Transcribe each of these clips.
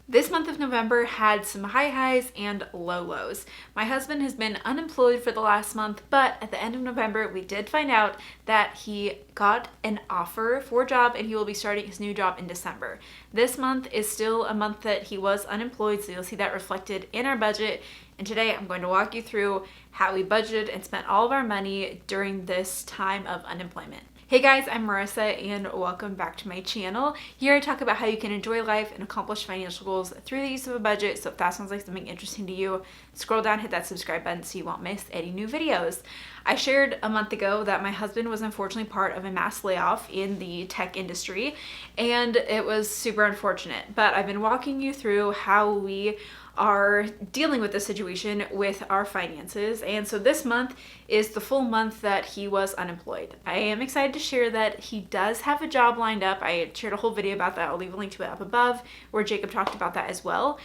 This month of November had some high highs and low lows. My husband has been unemployed for the last month, but at the end of November, we did find out that he got an offer for a job and he will be starting his new job in December. This month is still a month that he was unemployed, so you'll see that reflected in our budget. And today I'm going to walk you through how we budgeted and spent all of our money during this time of unemployment. Hey guys, I'm Marissa and welcome back to my channel. Here I talk about how you can enjoy life and accomplish financial goals through the use of a budget. So if that sounds like something interesting to you, scroll down, hit that subscribe button so you won't miss any new videos. I shared a month ago that my husband was unfortunately part of a mass layoff in the tech industry, and it was super unfortunate. But I've been walking you through how we are dealing with the situation with our finances. And so this month is the full month that he was unemployed. I am excited to share that he does have a job lined up. I shared a whole video about that. I'll leave a link to it up above where Jacob talked about that as well.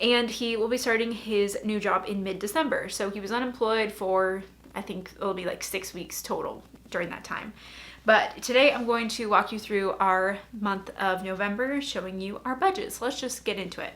And he will be starting his new job in mid-December. So he was unemployed for, I think it'll be like 6 weeks total during that time. But today I'm going to walk you through our month of November, showing you our budget. So let's just get into it.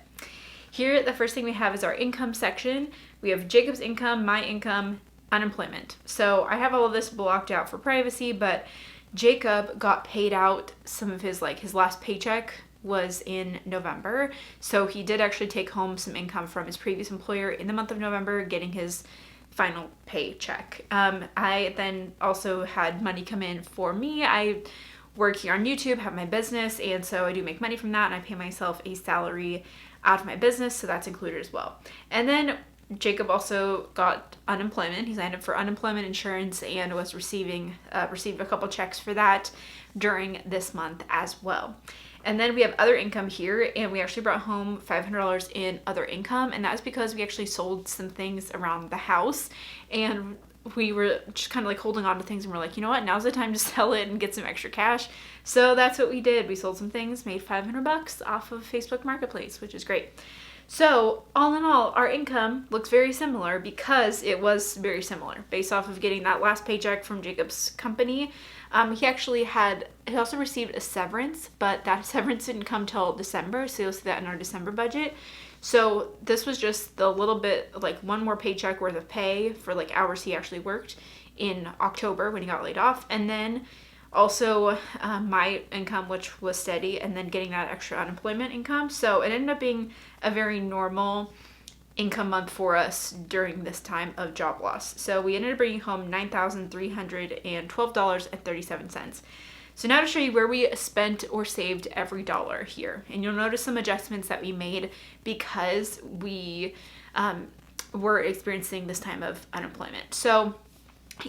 Here, the first thing we have is our income section. We have Jacob's income, my income, unemployment. So I have all of this blocked out for privacy, but Jacob got paid out some of his last paycheck was in November. So he did actually take home some income from his previous employer in the month of November, getting his final paycheck. I then also had money come in for me. I work here on YouTube, have my business, and so I do make money from that, and I pay myself a salary out of my business, so that's included as well. And then Jacob also got unemployment. He signed up for unemployment insurance and was received a couple checks for that during this month as well. And then we have other income here, and we actually brought home $500 in other income, and that's because we actually sold some things around the house, and we were just kind of like holding on to things, and we're like, you know what, now's the time to sell it and get some extra cash. So that's what we did. We sold some things, made $500 off of Facebook Marketplace, which is great. So all in all, our income looks very similar because it was very similar based off of getting that last paycheck from Jacob's company. He also received a severance, but that severance didn't come till December, so you'll see that in our December budget. So this was just the little bit, like one more paycheck worth of pay for like hours he actually worked in October when he got laid off. And then also my income, which was steady, and then getting that extra unemployment income. So it ended up being a very normal income month for us during this time of job loss. So we ended up bringing home $9,312.37. So now to show you where we spent or saved every dollar here. And you'll notice some adjustments that we made because we were experiencing this time of unemployment. So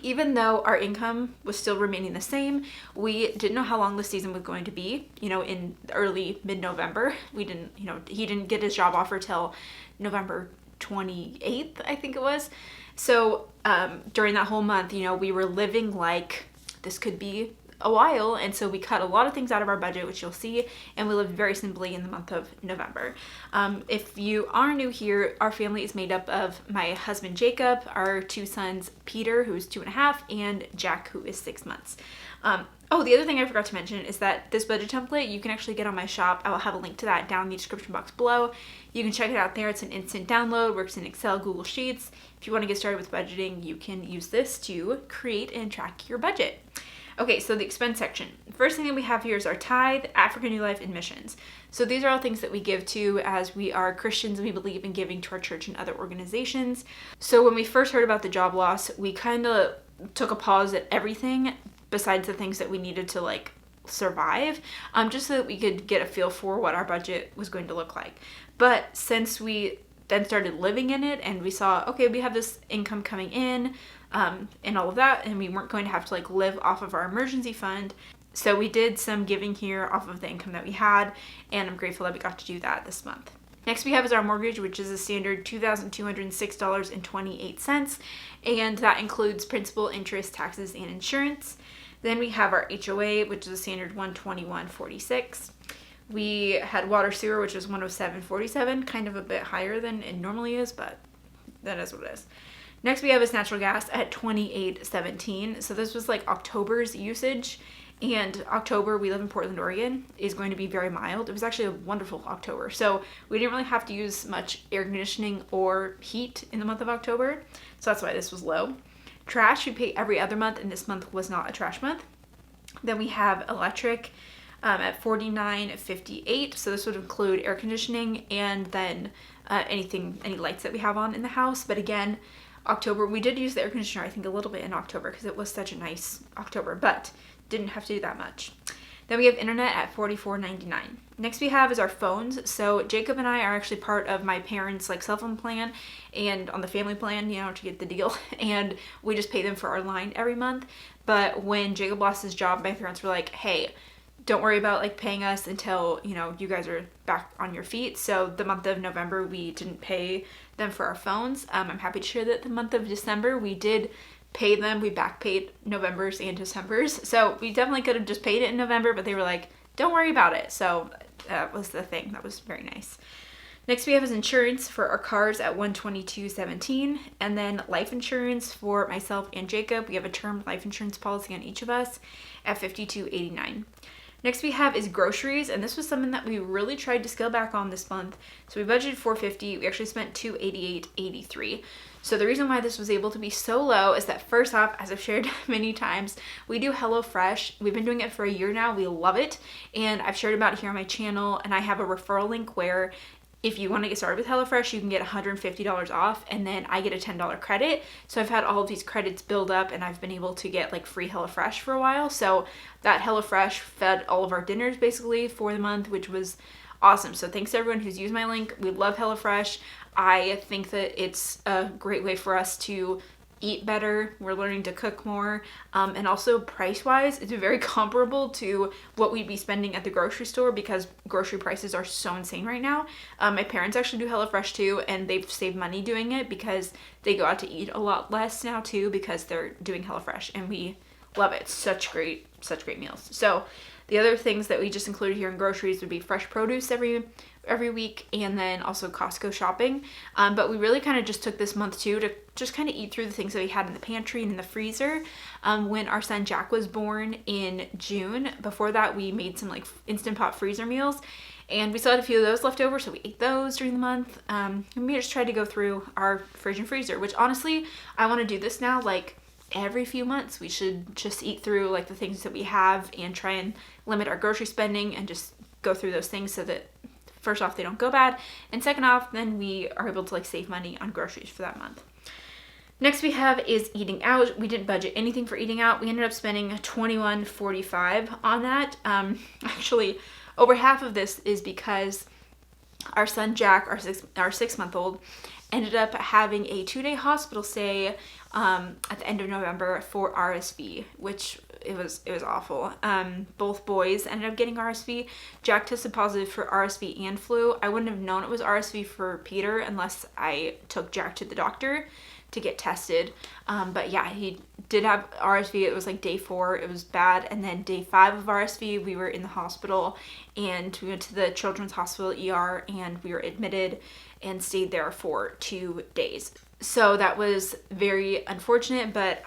even though our income was still remaining the same, we didn't know how long the season was going to be. In early mid-November, he didn't get his job offer till November 28th, I think it was. So during that whole month, we were living like this could be a while, and so we cut a lot of things out of our budget, which you'll see, and we lived very simply in the month of November. If you are new here, our family is made up of my husband Jacob, our two sons Peter, who is 2.5, and Jack, who is 6 months. The other thing I forgot to mention is that this budget template you can actually get on my shop. I will have a link to that down in the description box below. You can check it out there. It's an instant download, works in Excel, Google Sheets. If you want to get started with budgeting, you can use this to create and track your budget. Okay, so the expense section. The first thing that we have here is our tithe, African New Life, and missions. So these are all things that we give to as we are Christians and we believe in giving to our church and other organizations. So when we first heard about the job loss, we kind of took a pause at everything besides the things that we needed to survive, just so that we could get a feel for what our budget was going to look like. But since we then started living in it and we saw, okay, we have this income coming in, and all of that, and we weren't going to have to live off of our emergency fund. So we did some giving here off of the income that we had, and I'm grateful that we got to do that this month. Next we have is our mortgage, which is a standard $2,206.28, and that includes principal, interest, taxes, and insurance. Then we have our HOA, which is a standard $121.46. We had water sewer, which was $107.47, kind of a bit higher than it normally is, but that is what it is. Next we have is natural gas at $28.17. So this was October's usage, And October, we live in Portland, Oregon, is going to be very mild. It was actually a wonderful October. So we didn't really have to use much air conditioning or heat in the month of October. So that's why this was low. Trash, we pay every other month, and this month was not a trash month. Then we have electric at $49.58. So this would include air conditioning and then any lights that we have on in the house. But again, October, we did use the air conditioner, I think, a little bit in October because it was such a nice October, but didn't have to do that much. Then we have internet at $44.99. Next we have is our phones. So Jacob and I are actually part of my parents' cell phone plan and on the family plan, to get the deal. And we just pay them for our line every month. But when Jacob lost his job, my parents were like, hey, don't worry about paying us until, you guys are back on your feet. So the month of November, we didn't pay them for our phones. I'm happy to share that the month of December, we did pay them. We back paid November's and December's. So we definitely could have just paid it in November, but they were like, don't worry about it. So that was the thing. That was very nice. Next we have is insurance for our cars at $122.17, and then life insurance for myself and Jacob. We have a term life insurance policy on each of us at $52.89. Next we have is groceries, and this was something that we really tried to scale back on this month. So we budgeted $450. We actually spent $288.83. So the reason why this was able to be so low is that first off, as I've shared many times, we do HelloFresh. We've been doing it for a year now. We love it. And I've shared about it here on my channel, and I have a referral link where if you want to get started with HelloFresh, you can get $150 off, and then I get a $10 credit. So I've had all of these credits build up, and I've been able to get free HelloFresh for a while. So that HelloFresh fed all of our dinners basically for the month, which was awesome. So thanks to everyone who's used my link. We love HelloFresh. I think that it's a great way for us to eat better. We're learning to cook more. And also price-wise, it's very comparable to what we'd be spending at the grocery store because grocery prices are so insane right now. My parents actually do HelloFresh too, and they've saved money doing it because they go out to eat a lot less now too because they're doing HelloFresh, and we love it. Such great meals. So the other things that we just included here in groceries would be fresh produce every week, and then also Costco shopping. But we really kind of just took this month too to just kind of eat through the things that we had in the pantry and in the freezer. When our son Jack was born in June, before that we made some Instant Pot freezer meals, and we still had a few of those left over, so we ate those during the month. And we just tried to go through our fridge and freezer, which honestly, I want to do this now every few months. We should just eat through the things that we have and try and limit our grocery spending and just go through those things so that first off, they don't go bad, and second off, then we are able to save money on groceries for that month. Next we have is eating out. We didn't budget anything for eating out. We ended up spending $21.45 on that. Actually, over half of this is because our son Jack, our 6-month-old, ended up having a 2-day hospital stay at the end of November for RSV, which it was awful. Both boys ended up getting RSV. Jack tested positive for RSV and flu. I wouldn't have known it was RSV for Peter unless I took Jack to the doctor to get tested. But yeah, he did have RSV. It was day 4. It was bad. And then day 5 of RSV, we were in the hospital, and we went to the Children's Hospital ER, and we were admitted and stayed there for 2 days. So that was very unfortunate, but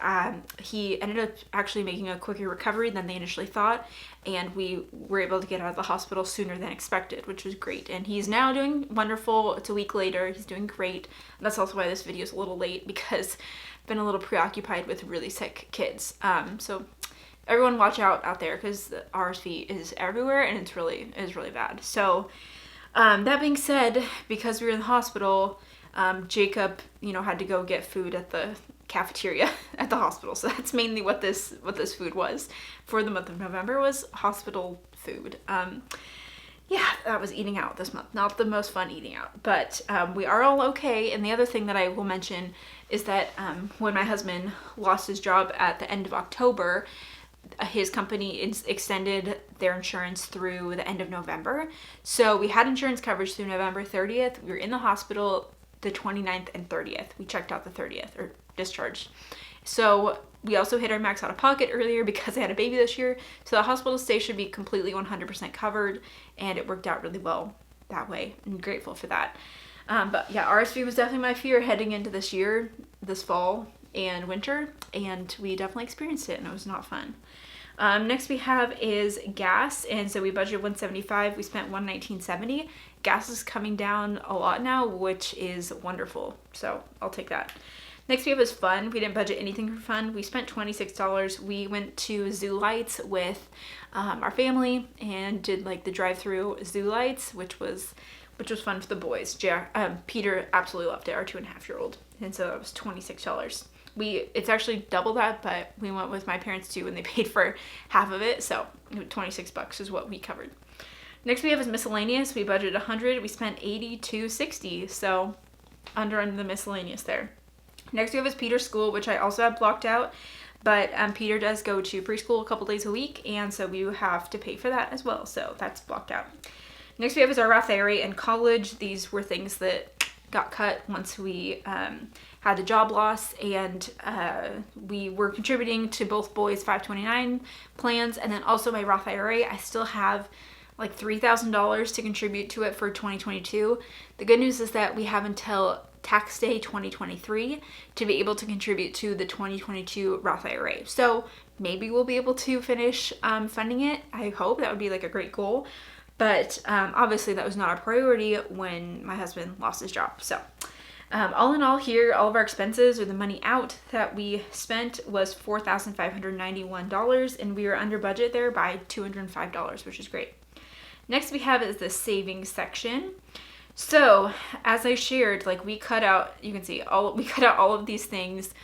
he ended up actually making a quicker recovery than they initially thought, and we were able to get out of the hospital sooner than expected, which was great. And he's now doing wonderful. It's a week later. He's doing great. And that's also why this video is a little late, because I've been a little preoccupied with really sick kids. So everyone watch out there, because the RSV is everywhere, and it's really bad. So that being said, because we were in the hospital, Jacob, had to go get food at the cafeteria at the hospital. So that's mainly what this food was for the month of November, was hospital food. Yeah, that was eating out this month. Not the most fun eating out, but we are all okay. And the other thing that I will mention is that when my husband lost his job at the end of October, his company extended their insurance through the end of November. So we had insurance coverage through November 30th. We were in the hospital the 29th and 30th. We checked out the 30th, or discharged. So we also hit our max out of pocket earlier because I had a baby this year. So the hospital stay should be completely 100% covered, and it worked out really well that way. I'm grateful for that. But yeah, RSV was definitely my fear heading into this year, this fall and winter, and we definitely experienced it, and it was not fun. Next we have is gas, and so we budgeted $175. We spent $119.70. Gas is coming down a lot now, which is wonderful. So I'll take that. Next we have is fun. We didn't budget anything for fun. We spent $26. We went to Zoo Lights with our family and did like the drive-through Zoo Lights, which was fun for the boys. Peter absolutely loved it, our 2.5-year-old, and so it was $26. It's actually double that, but we went with my parents too, and they paid for half of it, so $26 is what we covered. Next we have is miscellaneous. We budgeted $100. We spent $82.60, so under the miscellaneous there. Next we have is Peter's school, which I also have blocked out, but Peter does go to preschool a couple days a week, and so we have to pay for that as well, so that's blocked out. Next we have is our Roth IRA and college. These were things that got cut once we had the job loss, and we were contributing to both boys' 529 plans, and then also my Roth IRA. I still have like $3,000 to contribute to it for 2022. The good news is that we have until tax day 2023 to be able to contribute to the 2022 Roth IRA. So maybe we'll be able to finish funding it. I hope that would be like a great goal. But obviously that was not our priority when my husband lost his job. So all in all here, all of our expenses, or the money out that we spent, was $4,591, and we were under budget there by $205, which is great. Next we have is the savings section. So as I shared, like we cut out, you can see we cut out all of these things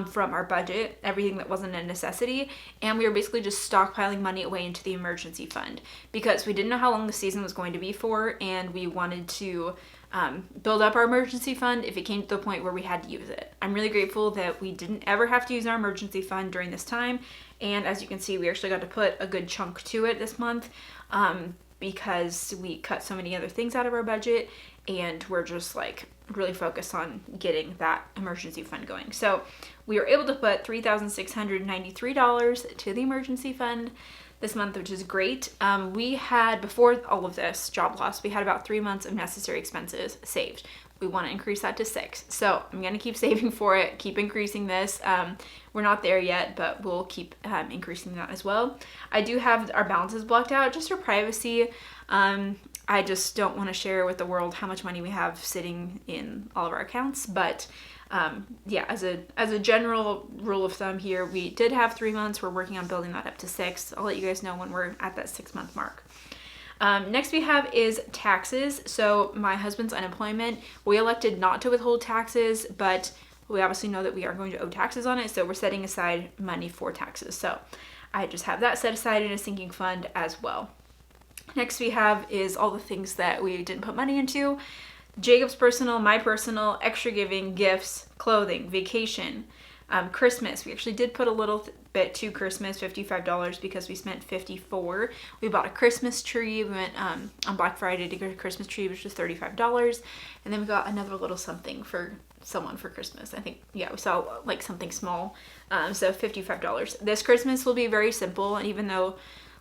from our budget, everything that wasn't a necessity, and we were basically just stockpiling money away into the emergency fund because we didn't know how long the season was going to be for, and we wanted to build up our emergency fund if it came to the point where we had to use it. I'm really grateful that we didn't ever have to use our emergency fund during this time, and as you can see, we actually got to put a good chunk to it this month because we cut so many other things out of our budget, and we're just like really focused on getting that emergency fund going. So we were able to put $3,693 to the emergency fund this month, which is great. We had, before all of this job loss, we had about 3 months of necessary expenses saved. We want to increase that to 6. So I'm going to keep saving for it, keep increasing this. We're not there yet, but we'll keep increasing that as well. I do have our balances blocked out just for privacy. I just don't want to share with the world how much money we have sitting in all of our accounts. But yeah, as a general rule of thumb here, we did have 3 months. We're working on building that up to 6. I'll let you guys know when we're at that 6-month mark. Next we have is taxes. So my husband's unemployment, we elected not to withhold taxes, but we obviously know that we are going to owe taxes on it, so we're setting aside money for taxes. So I just have that set aside in a sinking fund as well. Next we have is all the things that we didn't put money into. Jacob's personal, my personal, extra giving, gifts, clothing, vacation, Christmas. We actually did put a little bit to Christmas, $55, because we spent $54. We bought a Christmas tree. We went on Black Friday to get a Christmas tree, which was $35. And then we got another little something for someone for Christmas. I think, yeah, we saw like something small. So $55. This Christmas will be very simple. And even though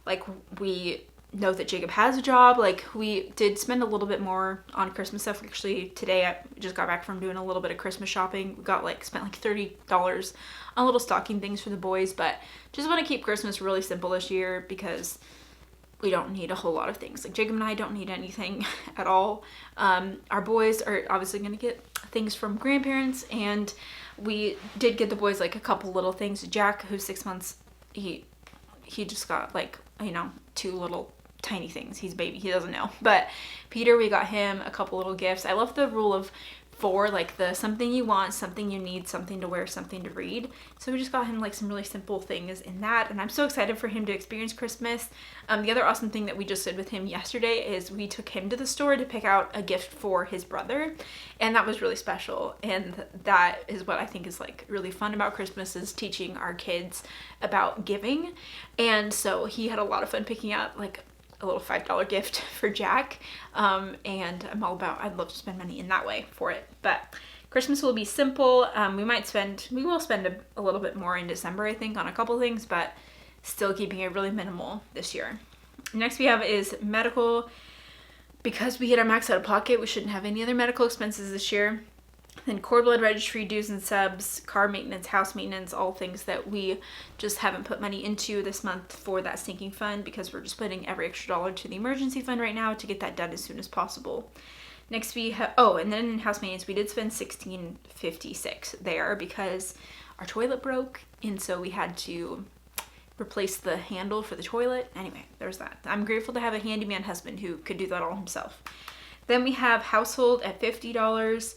like we know that Jacob has a job, like we did spend a little bit more on Christmas stuff. Actually today I just got back from doing a little bit of Christmas shopping. We spent like $30 on little stocking things for the boys, but just want to keep Christmas really simple this year because we don't need a whole lot of things. Like Jacob and I don't need anything at all. Our boys are obviously going to get things from grandparents, and we did get the boys like a couple little things. Jack, who's 6 months, he just got like, 2 little tiny things. He's a baby, he doesn't know. But Peter, we got him a couple little gifts. I love the rule of 4, like the something you want, something you need, something to wear, something to read. So we just got him like some really simple things in that, and I'm so excited for him to experience Christmas. The other awesome thing that we just did with him yesterday is we took him to the store to pick out a gift for his brother, and that was really special. And that is what I think is like really fun about Christmas, is teaching our kids about giving. And so he had a lot of fun picking out like a little $5 gift for Jack, and I'd love to spend money in that way for it. But Christmas will be simple. We will spend a little bit more in December, I think, on a couple things, but still keeping it really minimal this year. Next we have is medical. Because we hit our max out of pocket, we shouldn't have any other medical expenses this year. Then cord blood registry, dues and subs, car maintenance, house maintenance, all things that we just haven't put money into this month for that sinking fund, because we're just putting every extra dollar to the emergency fund right now to get that done as soon as possible. Next we have, and then in house maintenance, we did spend $16.56 there because our toilet broke, and so we had to replace the handle for the toilet. Anyway, there's that. I'm grateful to have a handyman husband who could do that all himself. Then we have household at $50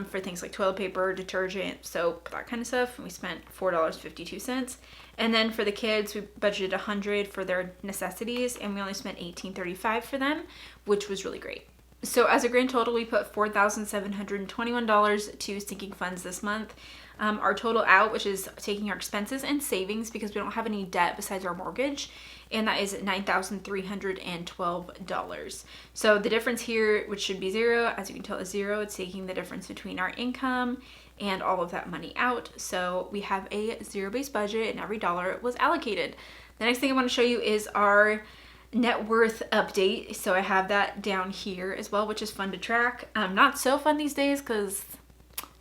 for things like toilet paper, detergent, soap, that kind of stuff. And we spent $4.52. And then for the kids, we budgeted $100 for their necessities, and we only spent $18.35 for them, which was really great. So as a grand total, we put $4,721 to sinking funds this month. Our total out, which is taking our expenses and savings because we don't have any debt besides our mortgage, and that is $9,312. So the difference here, which should be zero, as you can tell is zero. It's taking the difference between our income and all of that money out. So we have a zero-based budget and every dollar was allocated. The next thing I want to show you is our net worth update. So I have that down here as well, which is fun to track. Not so fun these days because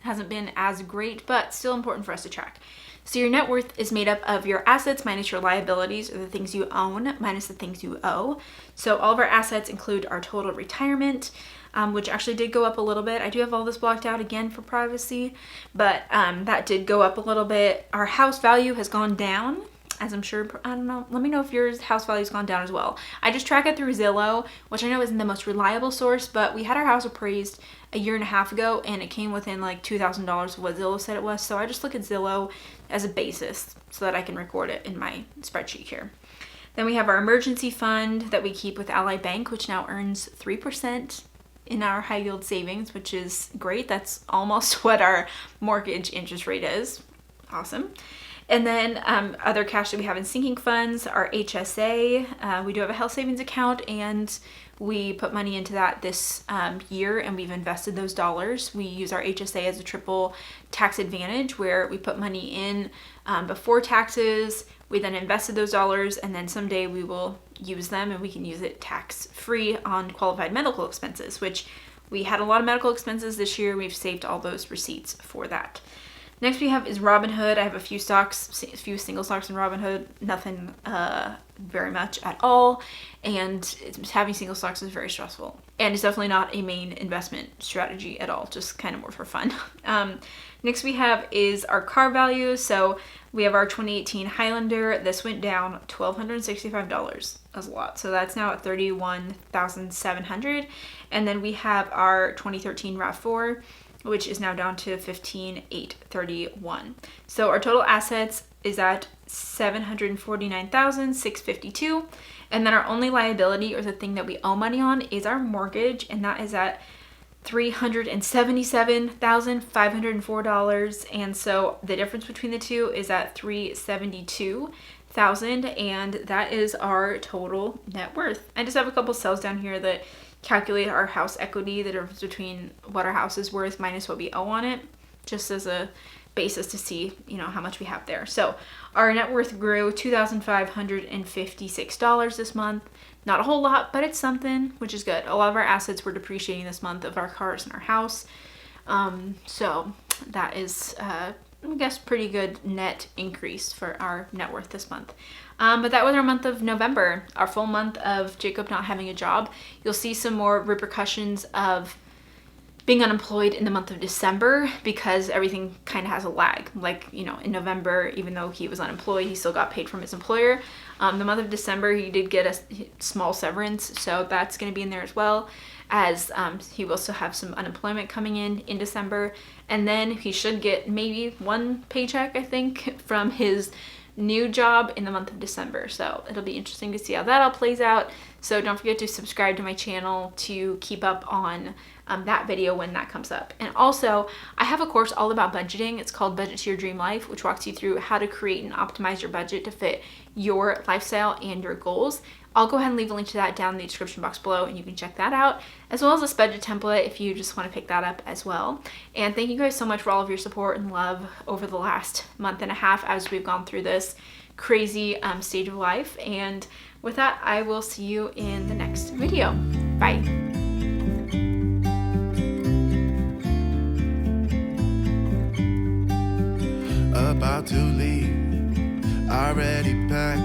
hasn't been as great, but still important for us to track. So your net worth is made up of your assets minus your liabilities, or the things you own minus the things you owe. So all of our assets include our total retirement, which actually did go up a little bit. I do have all this blocked out again for privacy, but that did go up a little bit. Our house value has gone down, as I'm sure, I don't know, let me know if your house value has gone down as well. I just track it through Zillow, which I know isn't the most reliable source, but we had our house appraised a year and a half ago, and it came within like $2,000 of what Zillow said it was. So I just look at Zillow as a basis so that I can record it in my spreadsheet here. Then we have our emergency fund that we keep with Ally Bank, which now earns 3% in our high yield savings, which is great. That's almost what our mortgage interest rate is. Awesome. And then other cash that we have in sinking funds, our HSA. We do have a health savings account, and we put money into that this year, and we've invested those dollars. We use our HSA as a triple tax advantage, where we put money in before taxes. We then invested those dollars, and then someday we will use them, and we can use it tax-free on qualified medical expenses, which we had a lot of medical expenses this year. We've saved all those receipts for that. Next we have is Robinhood. I have a few single stocks in Robinhood, nothing very much at all, and having single stocks is very stressful, and it's definitely not a main investment strategy at all, just kind of more for fun. Next we have is our car value. So we have our 2018 Highlander. This went down $1,265. That's a lot. So that's now at $31,700. And then we have our 2013 RAV4, which is now down to $15,831. So our total assets is at $749,652. And then our only liability, or the thing that we owe money on, is our mortgage, and that is at $377,504. And so the difference between the two is at $372,000, and that is our total net worth. I just have a couple cells down here that calculate our house equity, the difference between what our house is worth minus what we owe on it, just as a basis to see, how much we have there. So our net worth grew $2,556 this month. Not a whole lot, but it's something, which is good. A lot of our assets were depreciating this month, of our cars and our house. So that is, I guess, pretty good net increase for our net worth this month. But that was our month of November, our full month of Jacob not having a job. You'll see some more repercussions of being unemployed in the month of December, because everything kind of has a lag. Like, in November, even though he was unemployed, he still got paid from his employer. The month of December, he did get a small severance, so that's going to be in there as well, as he will still have some unemployment coming in December. And then he should get maybe one paycheck, I think, from his new job in the month of December. So it'll be interesting to see how that all plays out. So don't forget to subscribe to my channel to keep up on that video when that comes up. And also, I have a course all about budgeting. It's called Budget to Your Dream Life, which walks you through how to create and optimize your budget to fit your lifestyle and your goals. I'll go ahead and leave a link to that down in the description box below, and you can check that out, as well as this budget template if you just want to pick that up as well. And thank you guys so much for all of your support and love over the last month and a half as we've gone through this crazy stage of life. And with that, I will see you in the next video. Bye. about to leave. Already packed